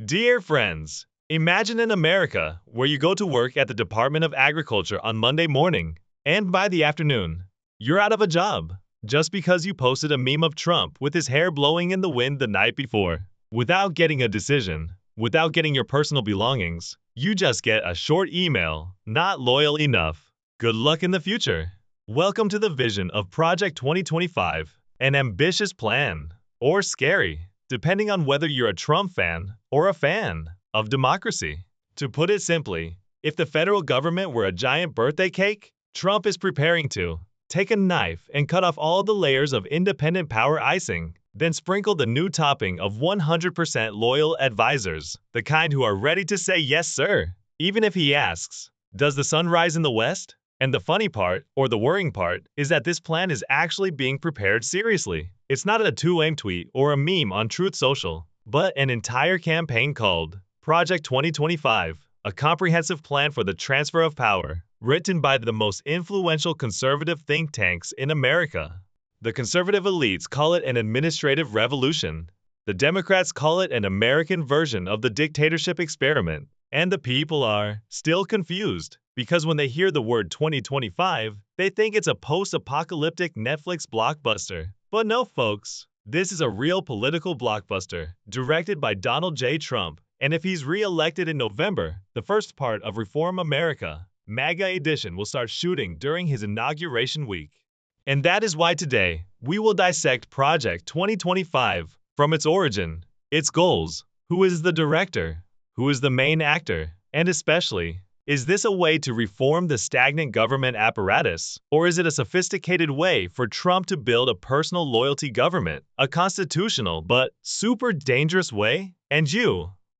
Dear friends, imagine an America where you go to work at the Department of Agriculture on Monday morning, and by the afternoon, you're out of a job just because you posted a meme of Trump with his hair blowing in the wind the night before. Without getting a decision, without getting your personal belongings, you just get a short email, not loyal enough. Good luck in the future. Welcome to the vision of Project 2025, an ambitious plan, or scary, depending on whether you're a Trump fan or a fan of democracy. To put it simply, if the federal government were a giant birthday cake, Trump is preparing to take a knife and cut off all the layers of independent power icing, then sprinkle the new topping of 100% loyal advisors, the kind who are ready to say yes sir, even if he asks, does the sun rise in the west? And the funny part, or the worrying part, is that this plan is actually being prepared seriously. It's not a 2am tweet or a meme on Truth Social, but an entire campaign called Project 2025, a comprehensive plan for the transfer of power, written by the most influential conservative think tanks in America. The conservative elites call it an administrative revolution. The Democrats call it an American version of the dictatorship experiment. And the people are still confused, because when they hear the word 2025, they think it's a post-apocalyptic Netflix blockbuster. But no folks, this is a real political blockbuster, directed by Donald J. Trump, and if he's re-elected in November, the first part of Reform America, MAGA edition, will start shooting during his inauguration week. And that is why today, we will dissect Project 2025 from its origin, its goals, who is the director, who is the main actor, and especially, is this a way to reform the stagnant government apparatus, or is it a sophisticated way for Trump to build a personal loyalty government, a constitutional but super dangerous way? And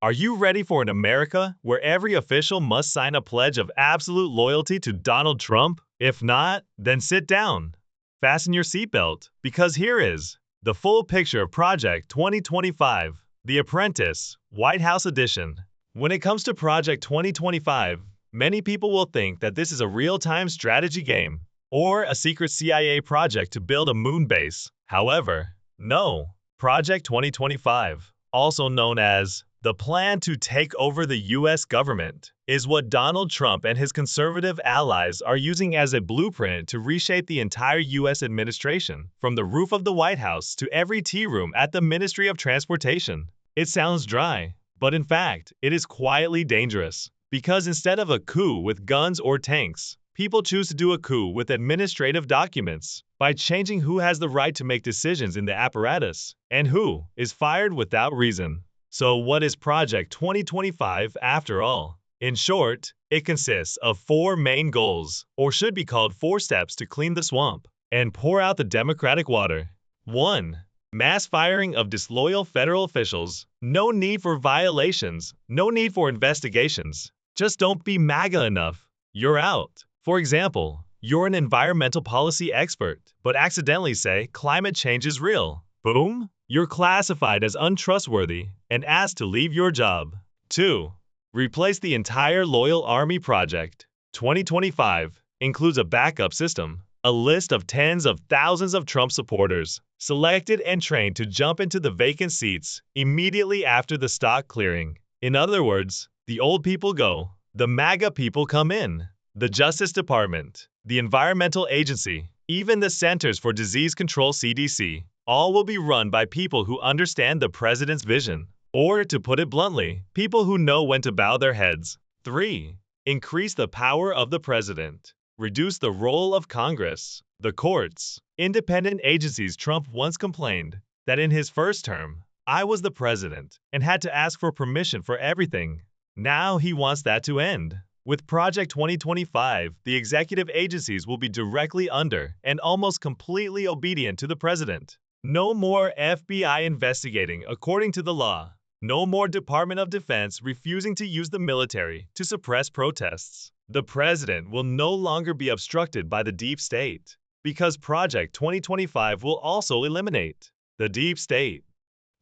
are you ready for an America where every official must sign a pledge of absolute loyalty to Donald Trump? If not, then sit down, fasten your seatbelt, because here is the full picture of Project 2025. The Apprentice, White House Edition. When it comes to Project 2025, many people will think that this is a real-time strategy game or a secret CIA project to build a moon base. However, no. Project 2025, also known as the plan to take over the U.S. government, is what Donald Trump and his conservative allies are using as a blueprint to reshape the entire U.S. administration, from the roof of the White House to every tea room at the Ministry of Transportation. It sounds dry, but in fact, it is quietly dangerous, because instead of a coup with guns or tanks, people choose to do a coup with administrative documents by changing who has the right to make decisions in the apparatus and who is fired without reason. So what is Project 2025 after all? In short, it consists of 4 main goals, or should be called 4 steps to clean the swamp and pour out the Democratic water. 1. Mass firing of disloyal federal officials. No need for violations, no need for investigations. Just don't be MAGA enough. You're out. For example, you're an environmental policy expert, but accidentally say climate change is real. Boom! You're classified as untrustworthy and asked to leave your job. 2. Replace the entire Loyal Army Project. 2025 includes a backup system, a list of tens of thousands of Trump supporters, selected and trained to jump into the vacant seats immediately after the stock clearing. In other words, the old people go, the MAGA people come in. The Justice Department, the Environmental Agency, even the Centers for Disease Control (CDC), all will be run by people who understand the president's vision. Or, to put it bluntly, people who know when to bow their heads. 3. Increase the power of the president. Reduce the role of Congress, the courts, independent agencies. Trump once complained that in his first term, I was the president and had to ask for permission for everything. Now he wants that to end. With Project 2025, the executive agencies will be directly under and almost completely obedient to the president. No more FBI investigating according to the law. No more Department of Defense refusing to use the military to suppress protests. The president will no longer be obstructed by the deep state, because Project 2025 will also eliminate the deep state.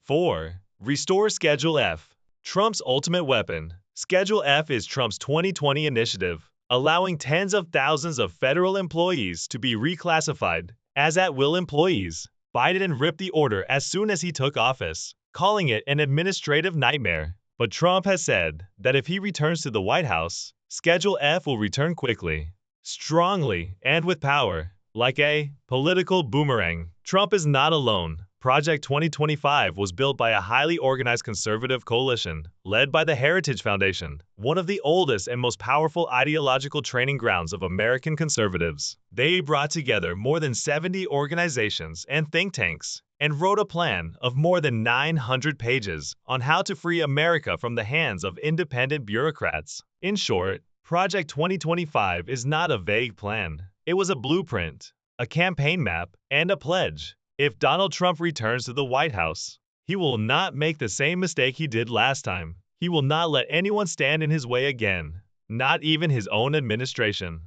4. Restore Schedule F. Trump's ultimate weapon. Schedule F is Trump's 2020 initiative, allowing tens of thousands of federal employees to be reclassified as at-will employees. Biden ripped the order as soon as he took office, calling it an administrative nightmare. But Trump has said that if he returns to the White House, Schedule F will return quickly, strongly, and with power. Like a political boomerang, Trump is not alone. Project 2025 was built by a highly organized conservative coalition led by the Heritage Foundation, one of the oldest and most powerful ideological training grounds of American conservatives. They brought together more than 70 organizations and think tanks and wrote a plan of more than 900 pages on how to free America from the hands of independent bureaucrats. In short, Project 2025 is not a vague plan. It was a blueprint, a campaign map, and a pledge. If Donald Trump returns to the White House, he will not make the same mistake he did last time. He will not let anyone stand in his way again, not even his own administration.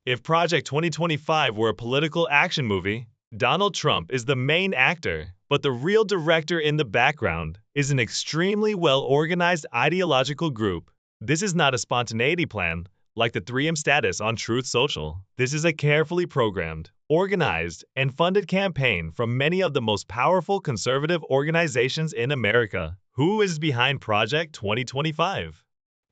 If Project 2025 were a political action movie, Donald Trump is the main actor, but the real director in the background is an extremely well-organized ideological group. This is not a spontaneity plan, like the 3M status on Truth Social. This is a carefully programmed, organized, and funded campaign from many of the most powerful conservative organizations in America. Who is behind Project 2025?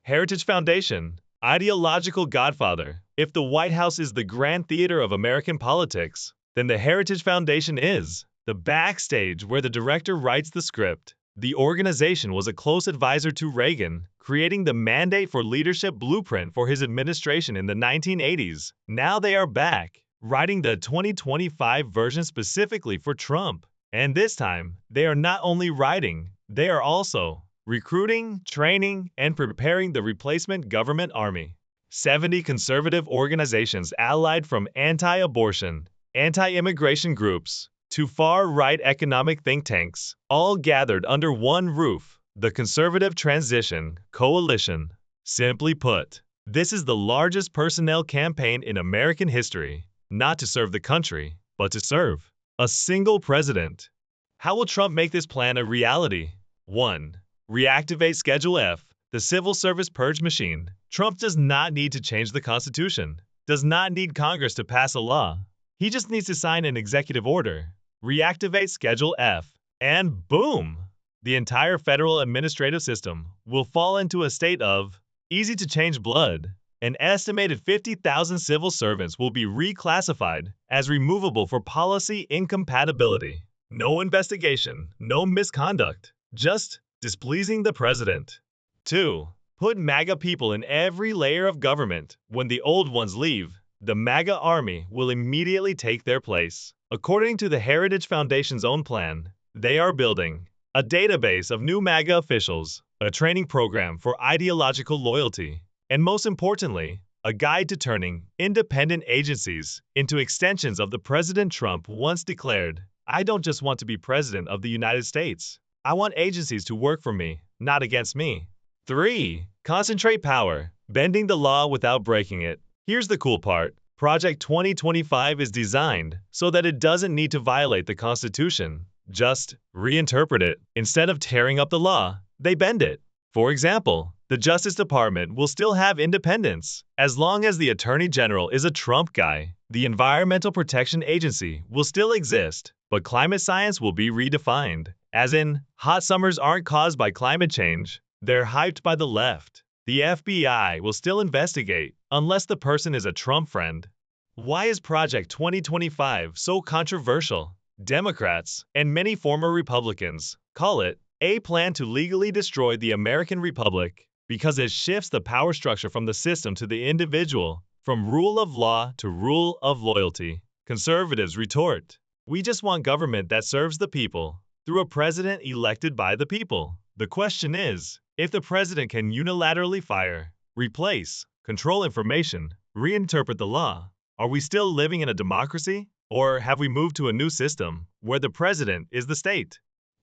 Heritage Foundation, ideological godfather. If the White House is the grand theater of American politics, then the Heritage Foundation is the backstage where the director writes the script. The organization was a close advisor to Reagan, creating the Mandate for Leadership blueprint for his administration in the 1980s. Now they are back, writing the 2025 version specifically for Trump. And this time, they are not only writing, they are also recruiting, training, and preparing the replacement government army. 70 conservative organizations allied from anti-abortion, anti-immigration groups, to far-right economic think tanks, all gathered under one roof, the Conservative Transition Coalition. Simply put, this is the largest personnel campaign in American history, not to serve the country, but to serve a single president. How will Trump make this plan a reality? 1. Reactivate Schedule F, the civil service purge machine. Trump does not need to change the Constitution, does not need Congress to pass a law. He just needs to sign an executive order. Reactivate Schedule F, and boom! The entire federal administrative system will fall into a state of easy-to-change blood. An estimated 50,000 civil servants will be reclassified as removable for policy incompatibility. No investigation, no misconduct, just displeasing the president. 2. Put MAGA people in every layer of government. When the old ones leave, the MAGA army will immediately take their place. According to the Heritage Foundation's own plan, they are building a database of new MAGA officials, a training program for ideological loyalty, and most importantly, a guide to turning independent agencies into extensions of the President Trump once declared, "I don't just want to be president of the United States. I want agencies to work for me, not against me." 3. Concentrate power, bending the law without breaking it. Here's the cool part. Project 2025 is designed so that it doesn't need to violate the Constitution, just reinterpret it. Instead of tearing up the law, they bend it. For example, the Justice Department will still have independence, as long as the Attorney General is a Trump guy. The Environmental Protection Agency will still exist, but climate science will be redefined. As in, hot summers aren't caused by climate change, they're hyped by the left. The FBI will still investigate, unless the person is a Trump friend. Why is Project 2025 so controversial? Democrats, and many former Republicans, call it a plan to legally destroy the American Republic because it shifts the power structure from the system to the individual, from rule of law to rule of loyalty. Conservatives retort, "We just want government that serves the people, through a president elected by the people." The question is, if the president can unilaterally fire, replace, control information, reinterpret the law, are we still living in a democracy? Or have we moved to a new system where the president is the state?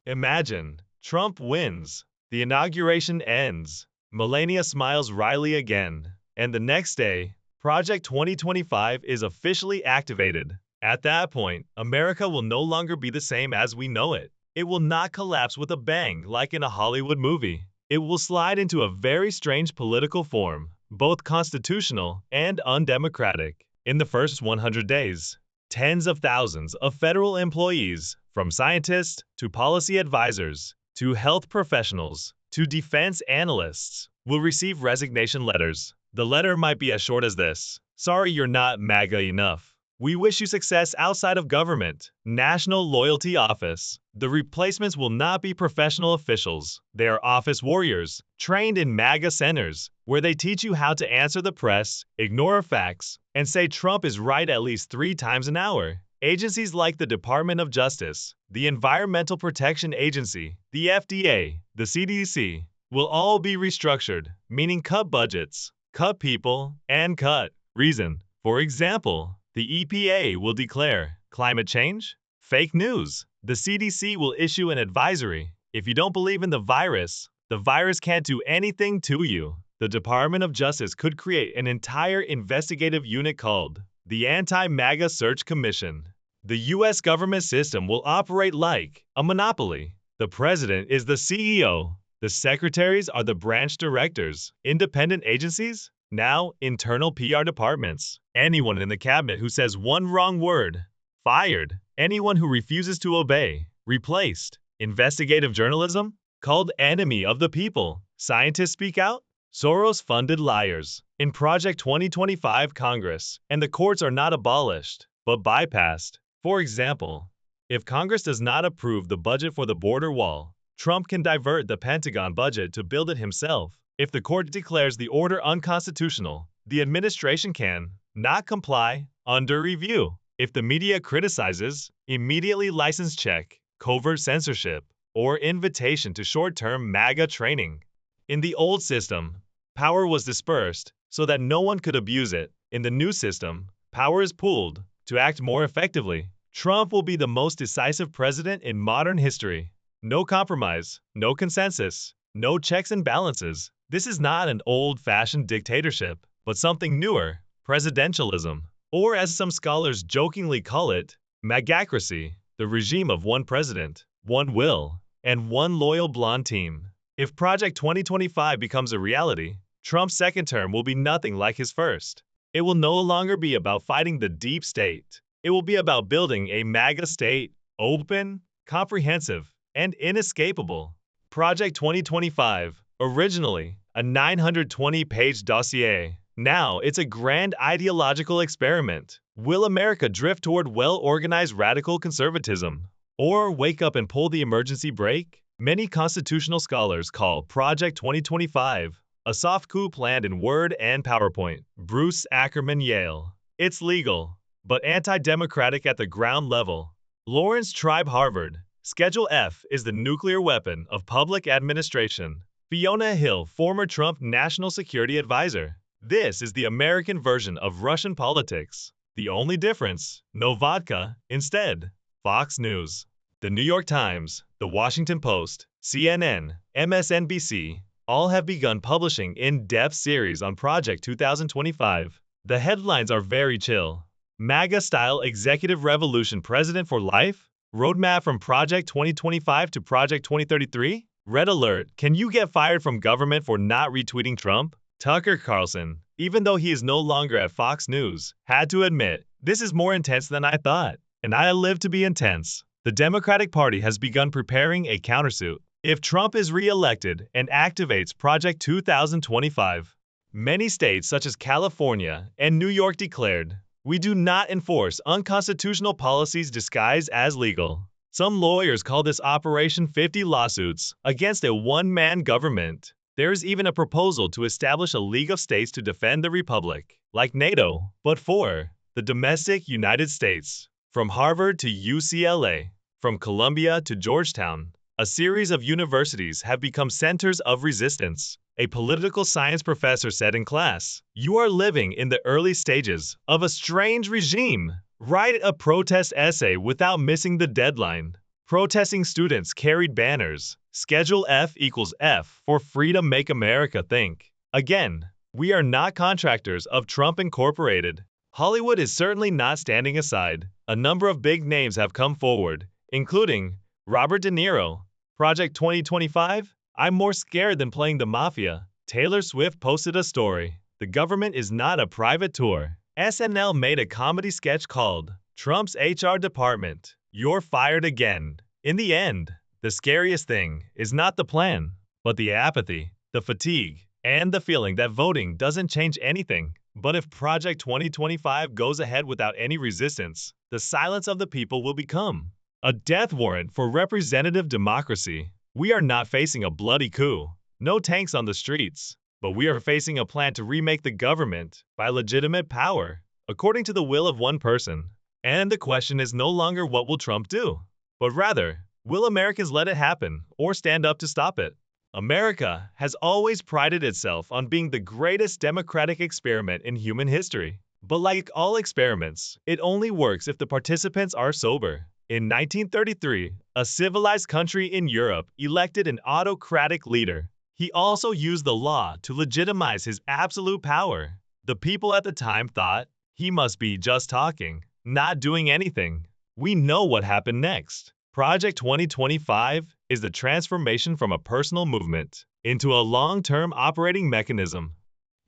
Imagine, Trump wins, the inauguration ends, Melania smiles wryly again, and the next day, Project 2025 is officially activated. At that point, America will no longer be the same as we know it. It will not collapse with a bang like in a Hollywood movie. It will slide into a very strange political form, both constitutional and undemocratic. In the first 100 days, tens of thousands of federal employees, from scientists to policy advisors to health professionals, to defense analysts will receive resignation letters. The letter might be as short as this: "Sorry you're not MAGA enough. We wish you success outside of government." National Loyalty Office. The replacements will not be professional officials. They are office warriors, trained in MAGA centers, where they teach you how to answer the press, ignore facts, and say Trump is right at least 3 times an hour. Agencies like the Department of Justice, the Environmental Protection Agency, the FDA, the CDC, will all be restructured, meaning cut budgets, cut people, and cut reason. For example, the EPA will declare climate change fake news. The CDC will issue an advisory: if you don't believe in the virus can't do anything to you. The Department of Justice could create an entire investigative unit called the Anti-MAGA Search Commission. The U.S. government system will operate like a monopoly. The president is the CEO. The secretaries are the branch directors. Independent agencies? Now, internal PR departments. Anyone in the cabinet who says one wrong word, fired. Anyone who refuses to obey, replaced. Investigative journalism? Called enemy of the people. Scientists speak out? Soros-funded liars. In Project 2025 Congress and the courts are not abolished, but bypassed. For example, if Congress does not approve the budget for the border wall, Trump can divert the Pentagon budget to build it himself. If the court declares the order unconstitutional, the administration can not comply under review. If the media criticizes, immediately license check, covert censorship, or invitation to short-term MAGA training. In the old system, power was dispersed so that no one could abuse it. In the new system, power is pooled to act more effectively. Trump will be the most decisive president in modern history. No compromise, no consensus, no checks and balances. This is not an old-fashioned dictatorship, but something newer, presidentialism, or as some scholars jokingly call it, magacracy, the regime of one president, one will, and one loyal blonde team. If Project 2025 becomes a reality, Trump's second term will be nothing like his first. It will no longer be about fighting the deep state. It will be about building a MAGA state, open, comprehensive, and inescapable. Project 2025, originally a 920-page dossier, now it's a grand ideological experiment. Will America drift toward well-organized radical conservatism, or wake up and pull the emergency brake? Many constitutional scholars call Project 2025 a soft coup planned in Word and PowerPoint. Bruce Ackerman, Yale. It's legal, but anti-democratic at the ground level. Lawrence Tribe, Harvard. Schedule F is the nuclear weapon of public administration. Fiona Hill, former Trump National Security Advisor. This is the American version of Russian politics. The only difference, no vodka, instead. Fox News. The New York Times, The Washington Post, CNN, MSNBC, all have begun publishing in-depth series on Project 2025. The headlines are very chill. MAGA-style executive revolution president for life? Roadmap from Project 2025 to Project 2033? Red alert, can you get fired from government for not retweeting Trump? Tucker Carlson, even though he is no longer at Fox News, had to admit, this is more intense than I thought, and I live to be intense. The Democratic Party has begun preparing a countersuit if Trump is re-elected and activates Project 2025. Many states such as California and New York declared, "We do not enforce unconstitutional policies disguised as legal." Some lawyers call this Operation 50 lawsuits against a one-man government. There is even a proposal to establish a League of States to defend the Republic, like NATO, but for the domestic United States. From Harvard to UCLA, from Columbia to Georgetown, a series of universities have become centers of resistance. A political science professor said in class, "You are living in the early stages of a strange regime. Write a protest essay without missing the deadline." Protesting students carried banners. Schedule F equals F for Freedom, Make America Think. Again, we are not contractors of Trump Incorporated. Hollywood is certainly not standing aside. A number of big names have come forward, including Robert De Niro. Project 2025? I'm more scared than playing the mafia. Taylor Swift posted a story. The government is not a private tour. SNL made a comedy sketch called Trump's HR Department. You're fired again. In the end, the scariest thing is not the plan, but the apathy, the fatigue, and the feeling that voting doesn't change anything. But if Project 2025 goes ahead without any resistance, the silence of the people will become a death warrant for representative democracy. We are not facing a bloody coup, no tanks on the streets, but we are facing a plan to remake the government by legitimate power, according to the will of one person. And the question is no longer what will Trump do, but rather, will Americans let it happen or stand up to stop it? America has always prided itself on being the greatest democratic experiment in human history. But like all experiments, it only works if the participants are sober. In 1933, a civilized country in Europe elected an autocratic leader. He also used the law to legitimize his absolute power. The people at the time thought he must be just talking, not doing anything. We know what happened next. Project 2025 is the transformation from a personal movement into a long-term operating mechanism.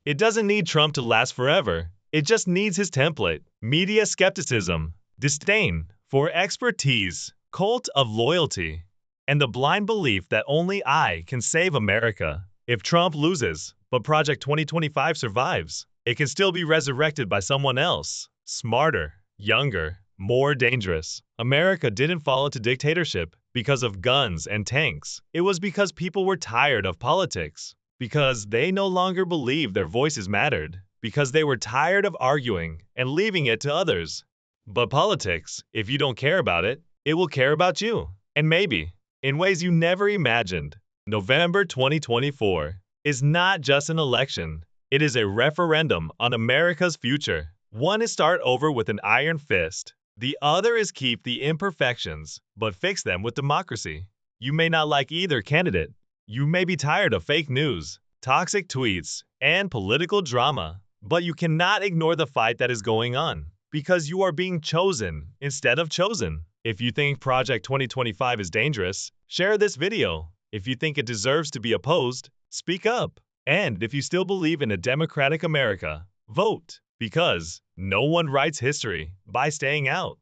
It doesn't need Trump to last forever. It just needs his template: media skepticism, disdain for expertise, cult of loyalty, and the blind belief that only I can save America. If Trump loses, but Project 2025 survives, it can still be resurrected by someone else, smarter, younger, more dangerous. America didn't fall into dictatorship because of guns and tanks. It was because people were tired of politics, because they no longer believed their voices mattered, because they were tired of arguing and leaving it to others. But politics, if you don't care about it, it will care about you. And maybe, in ways you never imagined. November 2024 is not just an election. It is a referendum on America's future. One is start over with an iron fist. The other is keep the imperfections, but fix them with democracy. You may not like either candidate. You may be tired of fake news, toxic tweets, and political drama. But you cannot ignore the fight that is going on, because you are being chosen instead of chosen. If you think Project 2025 is dangerous, share this video. If you think it deserves to be opposed, speak up. And if you still believe in a democratic America, vote. Because no one writes history by staying out.